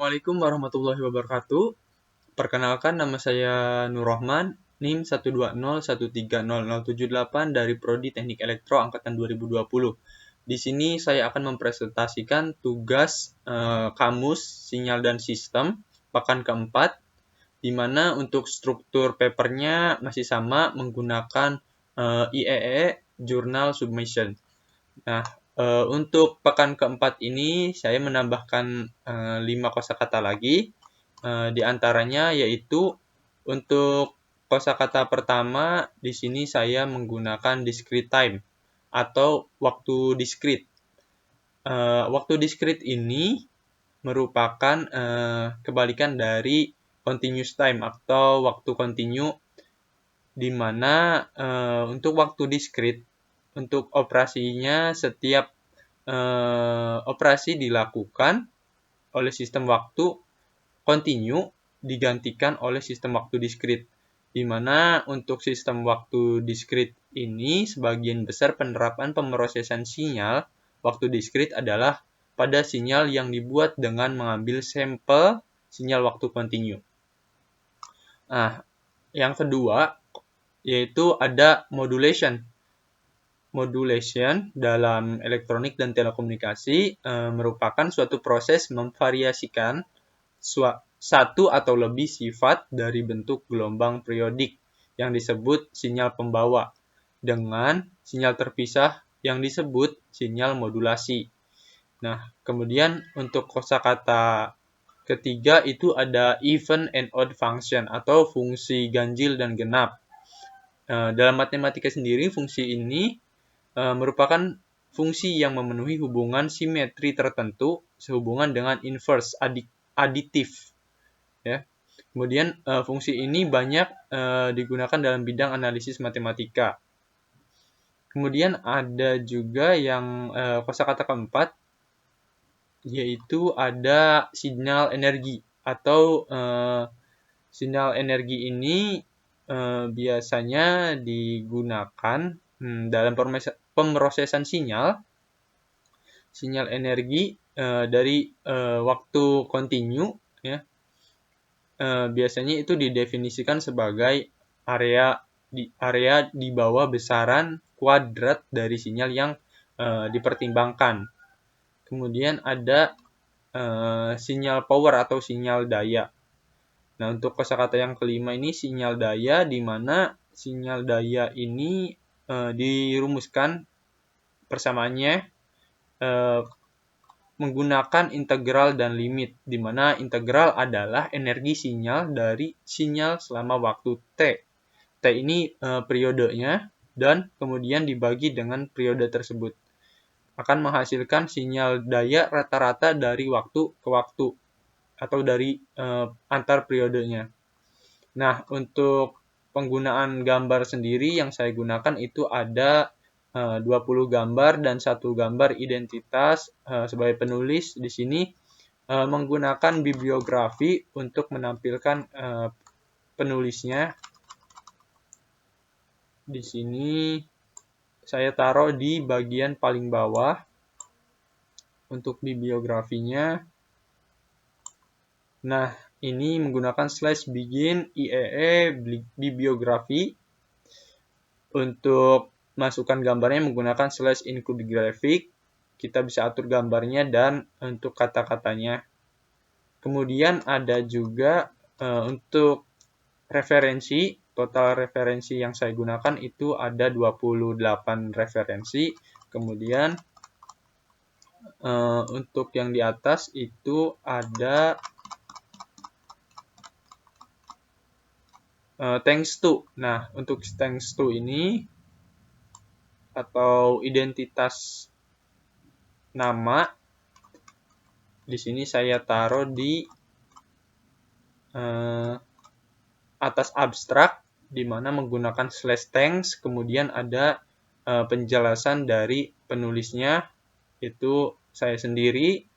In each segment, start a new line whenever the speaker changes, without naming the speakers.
Assalamualaikum warahmatullahi wabarakatuh. Perkenalkan, nama saya Nur Rahman, NIM 120130078 dari Prodi Teknik Elektro angkatan 2020. Di sini saya akan mempresentasikan tugas kamus sinyal dan sistem pekan keempat, di mana untuk struktur papernya masih sama menggunakan IEE Journal Submission. Nah, untuk pekan keempat ini saya menambahkan 5 kosakata lagi. Di antaranya yaitu untuk kosakata pertama di sini saya menggunakan discrete time atau waktu diskrit. Waktu diskrit ini merupakan kebalikan dari continuous time atau waktu kontinu, di mana untuk waktu diskrit untuk operasinya setiap operasi dilakukan oleh sistem waktu kontinu digantikan oleh sistem waktu diskrit, di mana untuk sistem waktu diskrit ini sebagian besar penerapan pemrosesan sinyal waktu diskrit adalah pada sinyal yang dibuat dengan mengambil sampel sinyal waktu kontinu. Nah, yang kedua yaitu ada modulation. Modulation dalam elektronik dan telekomunikasi merupakan suatu proses memvariasikan satu atau lebih sifat dari bentuk gelombang periodik yang disebut sinyal pembawa dengan sinyal terpisah yang disebut sinyal modulasi. Nah, kemudian untuk kosakata ketiga itu ada even and odd function atau fungsi ganjil dan genap. Dalam matematika sendiri, fungsi ini merupakan fungsi yang memenuhi hubungan simetri tertentu sehubungan dengan inverse aditif. Ya. Kemudian fungsi ini banyak digunakan dalam bidang analisis matematika. Kemudian ada juga yang kosakata keempat, yaitu ada sinyal energi atau sinyal energi ini biasanya digunakan dalam pemrosesan sinyal energi dari waktu kontinu, ya. Biasanya itu didefinisikan sebagai area di bawah besaran kuadrat dari sinyal yang dipertimbangkan. Kemudian ada sinyal power atau sinyal daya. Nah, untuk kosakata yang kelima ini sinyal daya, di mana sinyal daya ini dirumuskan persamaannya menggunakan integral dan limit, di mana integral adalah energi sinyal dari sinyal selama waktu T. T ini periodenya, dan kemudian dibagi dengan periode tersebut. Akan menghasilkan sinyal daya rata-rata dari waktu ke waktu, atau dari antar periodenya. Nah, untuk penggunaan gambar sendiri yang saya gunakan itu ada 20 gambar dan 1 gambar identitas sebagai penulis. Di sini menggunakan bibliografi untuk menampilkan penulisnya. Di sini saya taruh di bagian paling bawah untuk bibliografinya. Nah, ini menggunakan /begin IEE bibliografi. Untuk masukkan gambarnya menggunakan /include graphic. Kita bisa atur gambarnya dan untuk kata-katanya. Kemudian ada juga untuk referensi, total referensi yang saya gunakan itu ada 28 referensi. Kemudian untuk yang di atas itu ada thanks to. Nah, untuk thanks to ini atau identitas nama, di sini saya taruh di atas abstrak, di mana menggunakan /thanks, kemudian ada penjelasan dari penulisnya, itu saya sendiri.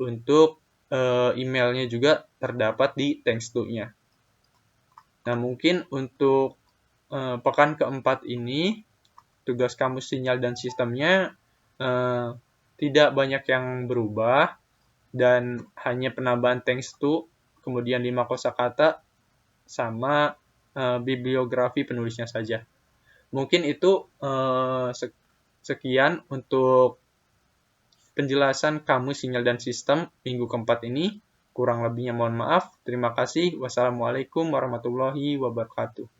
Untuk emailnya juga terdapat di thanks to-nya. Nah, mungkin untuk pekan keempat ini, tugas kamus sinyal dan sistemnya tidak banyak yang berubah. dan hanya penambahan thanks to, kemudian 5 kosakata, sama bibliografi penulisnya saja. Mungkin itu sekian untuk penjelasan kamus sinyal dan sistem minggu keempat ini. Kurang lebihnya mohon maaf. Terima kasih. Wassalamualaikum warahmatullahi wabarakatuh.